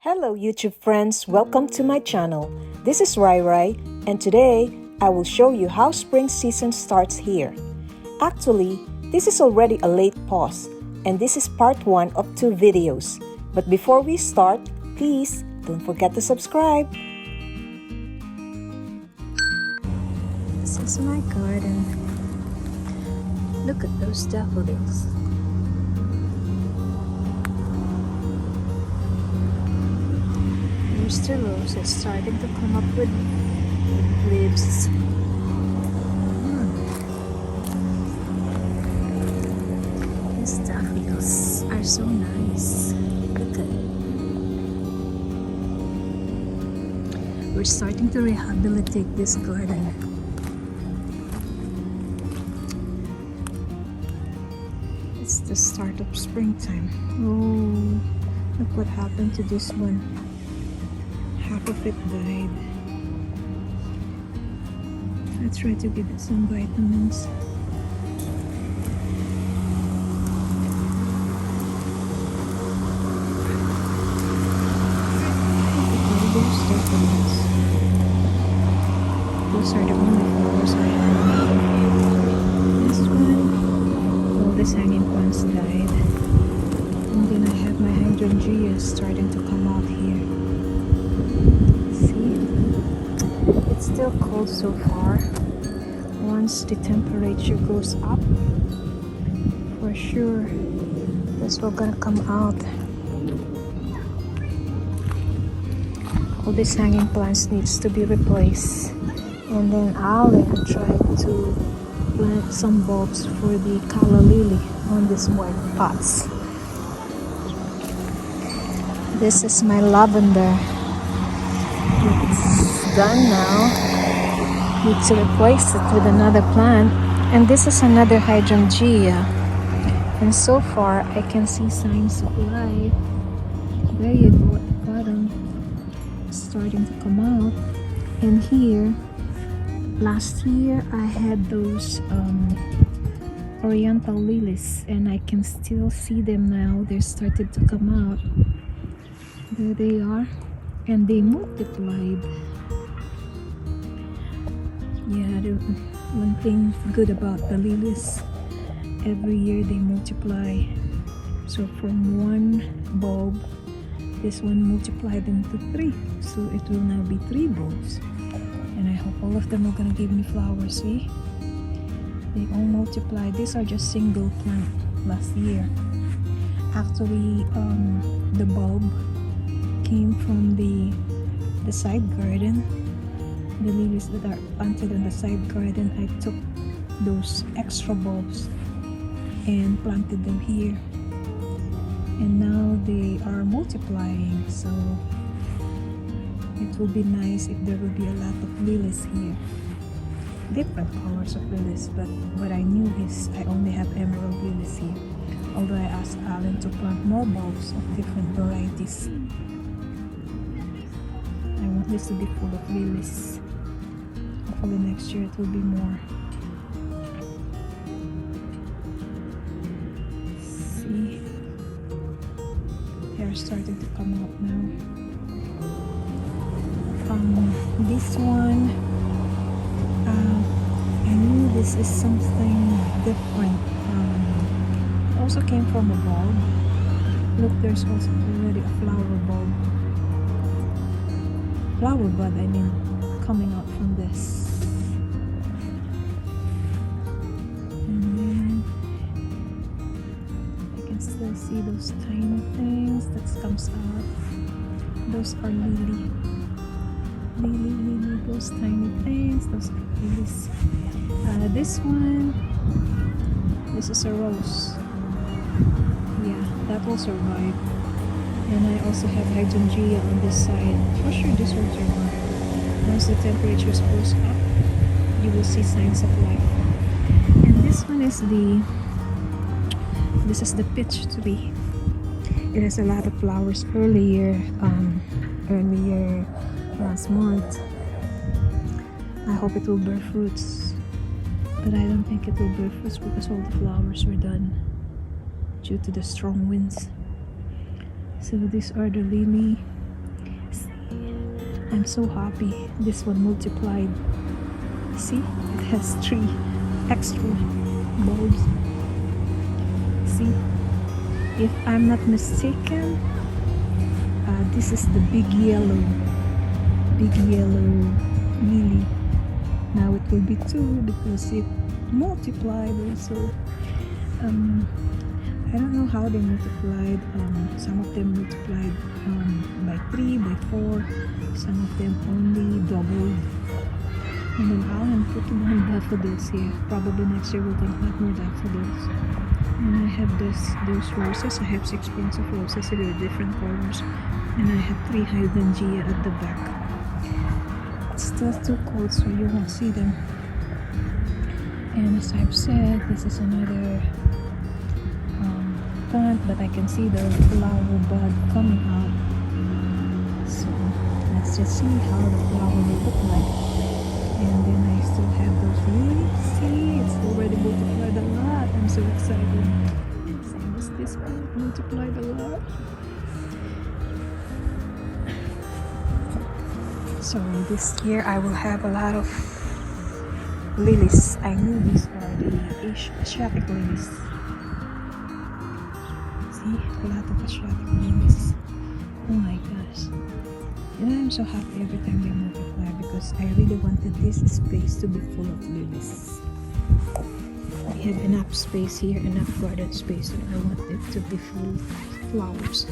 Hello YouTube friends, welcome to my channel. This is Rai Rai and today I will show you how spring season starts here. Actually, this is already a late pause and this is part 1 of 2 videos. But before we start, please don't forget to subscribe. This is my garden. Look at those daffodils. The rose is starting to come up with leaves. These daffodils are so nice. Look at it. We're starting to rehabilitate this garden. It's the start of springtime. Oh, look what happened to this one. Half of it died. I tried to give it some vitamins. Those are the only flowers I have. This one, all these hanging plants died. And then I have my hydrangeas starting to come out here. It's still cold so far. Once the temperature goes up, for sure this will gonna come out. All these hanging plants needs to be replaced, and then Alan tried to plant some bulbs for the calla lily on these white pots. This is my lavender. It's done now. Need to replace it with another plant, and this is another hydrangea, and so far I can see signs of life. There you go at the bottom, starting to come out. And here, last year I had those oriental lilies, and I can still see them now. They're started to come out. There they are, and they multiplied. Yeah, the one thing good about the lilies, every year they multiply. So from one bulb, this one multiplied into 3. So it will now be 3 bulbs. And I hope all of them are gonna give me flowers, see? They all multiplied. These are just single plant last year. Actually, the bulb came from the side garden. The lilies that are planted in the side garden, I took those extra bulbs and planted them here, and now they are multiplying. So it will be nice if there will be a lot of lilies here, different colors of lilies. But what I knew is I only have emerald lilies here, although I asked Alan to plant more bulbs of different varieties. I want this to be full of lilies. Hopefully next year it will be more. See, they are starting to come out now. This one, I knew this is something different. It also came from a bulb. Look, there's also already a flower bulb. Flower bud, I mean, coming out from this. And then I can still see those tiny things that comes out. Those are lily, those tiny things, those are lilies. This one, this is a rose. Yeah, that will survive. And I also have hydrangea on this side. For sure this will survive. Once the temperature goes up, you will see signs of life. And this one is the peach tree. It has a lot of flowers earlier last month. I hope it will bear fruits, but I don't think it will bear fruits because all the flowers were done due to the strong winds. So these are the lily I'm so happy this one multiplied. See, it has 3 extra bulbs. See, if I'm not mistaken, this is the big yellow lily. Now it will be 2 because it multiplied also. I don't know how they multiplied. Some of them multiplied by 3, by 4. Some of them only doubled. And then I'm putting more daffodils here. Probably next year we're gonna have more daffodils. And I have those roses. I have 6 bunches of roses. They're different colors. And I have 3 hydrangea at the back. It's still too cold, so you won't see them. And as I've said, this is another plant, but I can see the flower bud coming out. So let's just see how the flower will look like. And then I still have those leaves. See, it's already multiplied a lot. I'm so excited. Same as this one, multiplied a lot. So this year I will have a lot of lilies. I knew these are the Asiatic lilies. See, a lot of Asiatic lilies. Oh my gosh. And I'm so happy every time they multiply because I really wanted this space to be full of lilies. We have enough space here, enough garden space, and I want it to be full of flowers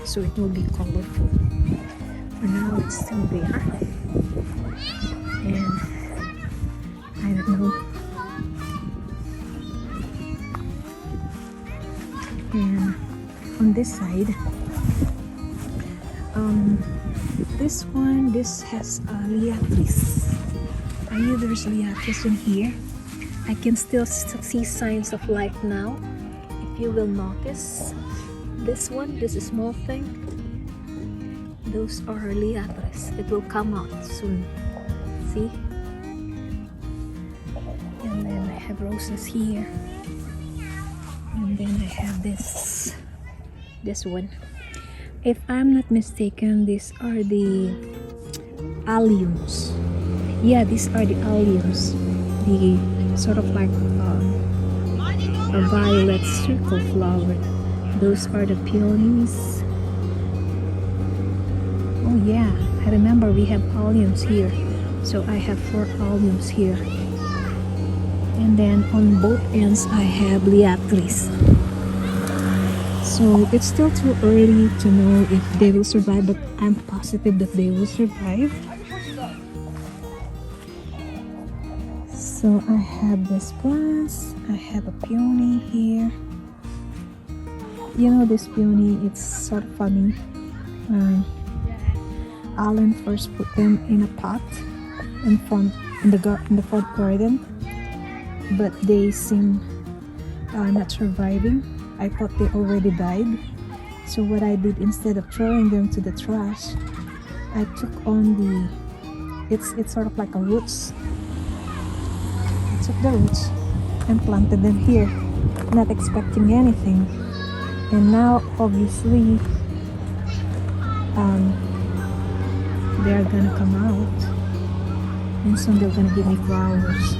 so it will be colorful. For now it's still there. And I don't know. And on this side, this has liatris. I knew there's liatris in here. I can still see signs of life now. If you will notice, this small thing, those are liatris. It will come out soon. See? And then I have roses here. And then I have this one. If I'm not mistaken, these are the alliums. Yeah, these are the alliums. The sort of like a violet circle flower. Those are the peonies. Oh yeah, I remember we have alliums here. So I have 4 alliums here. And then on both ends I have liatris. So it's still too early to know if they will survive, but I'm positive that they will survive. So I have this plants. I have a peony here. You know this peony, it's sort of funny. Alan first put them in a pot in the front garden, but they seem not surviving. I thought they already died. So what I did, instead of throwing them to the trash, I took on it's sort of like a roots. I took the roots and planted them here, not expecting anything. And now obviously they're gonna come out and soon they're gonna give me flowers.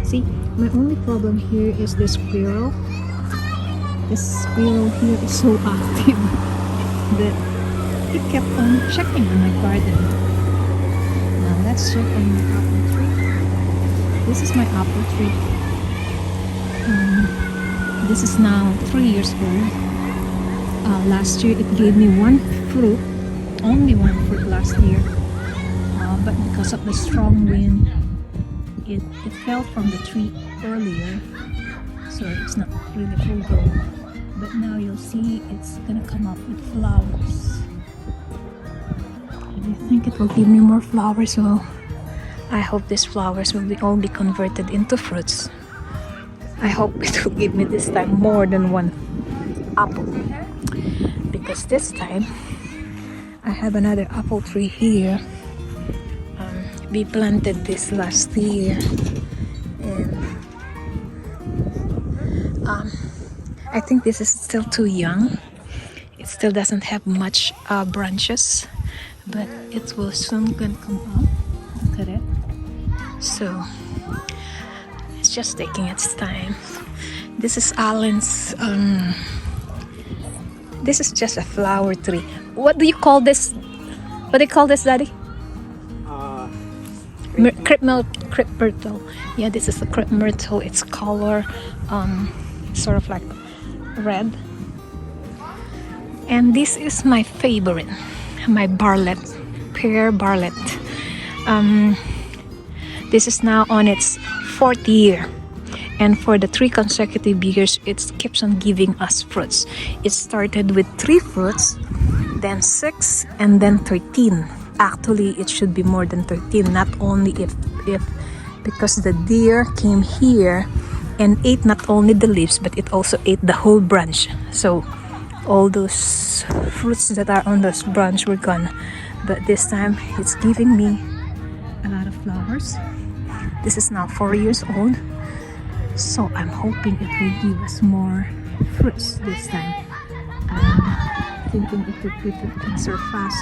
See, my only problem here is the squirrel. This squirrel here is so active that he kept on checking on my garden. Now let's check on my apple tree. This is my apple tree. This is now 3 years old. Last year it gave me 1 fruit, only 1 fruit last year. But because of the strong wind, it fell from the tree earlier. So it's not really full grown, but now you'll see it's gonna come up with flowers. I think it will give me more flowers, so I hope these flowers will all be converted into fruits. I hope it will give me this time more than 1 apple, because this time I have another apple tree here. We planted this last year, and I think this is still too young. It still doesn't have much branches, but it will soon gonna come up. Look at it. So it's just taking its time. This is Alan's this is just a flower tree. What do you call this? What do you call this, Daddy? Crepe myrtle. Yeah, this is the crepe myrtle. Its color sort of like red. And this is my favorite, my Bartlett, pear Bartlett. This is now on its 4th year, and for the 3 consecutive years it keeps on giving us fruits. It started with 3 fruits, then 6, and then 13. Actually, it should be more than 13, not only if because the deer came here and ate not only the leaves, but it also ate the whole branch. So all those fruits that are on this branch were gone. But this time it's giving me a lot of flowers. This is now 4 years old, so I'm hoping it will give us more fruits this time. I'm thinking if it can surpass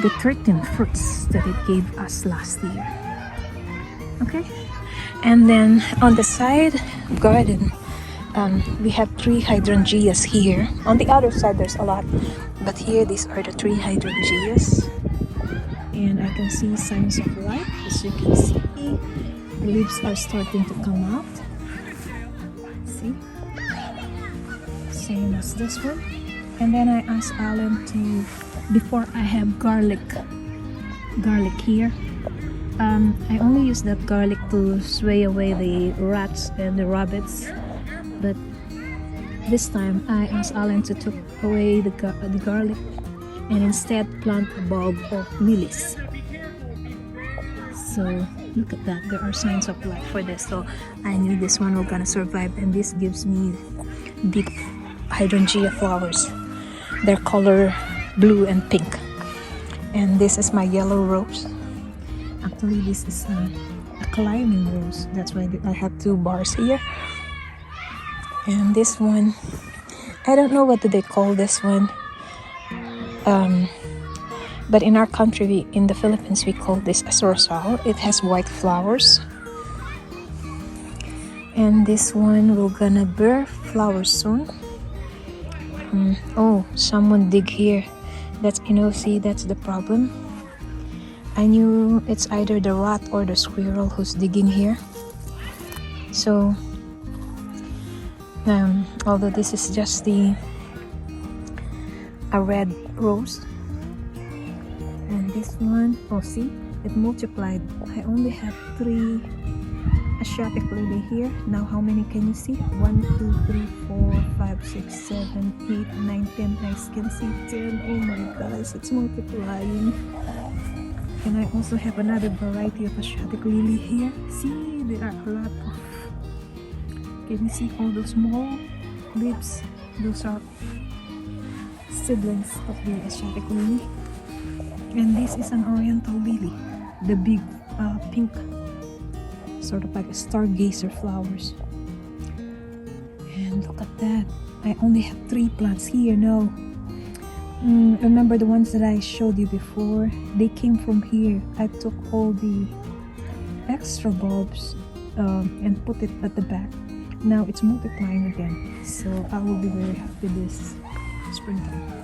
the 13 fruits that it gave us last year. Okay, and then on the side garden, we have 3 hydrangeas here. On the other side there's a lot, but here these are the 3 hydrangeas, and I can see signs of life. As you can see, the leaves are starting to come out. See, same as this one. And then I asked Alan to, before I have garlic here, I only use that garlic to sway away the rats and the rabbits, but this time I asked Alan to take away the garlic and instead plant a bulb of lilies. So look at that, there are signs of life for this. So I knew this one was gonna survive, and this gives me big hydrangea flowers. They're color blue and pink. And this is my yellow rose. Actually, this is a climbing rose. That's why I have 2 bars here. And this one, I don't know what do they call this one. But in our country, in the Philippines, we call this a sorosal. It has white flowers. And this one will gonna bear flowers soon. Oh, someone dig here. That's, see, that's the problem. I knew it's either the rat or the squirrel who's digging here. So, although this is just a red rose. And this one, oh see, it multiplied. I only have 3 Asiatic lily here. Now how many can you see? 1, 2, 3, 4, 5, 6, 7, 8, 9, 10. I can see 10. Oh my gosh, it's multiplying. And I also have another variety of Asiatic lily here. See, there are a lot of, can you see all those small leaves? Those are siblings of the Asiatic lily. And this is an oriental lily, the big pink, sort of like a stargazer flowers. And look at that, I only have 3 plants here now. Remember the ones that I showed you before? They came from here. I took all the extra bulbs and put it at the back. Now it's multiplying again, so I will be very happy this springtime.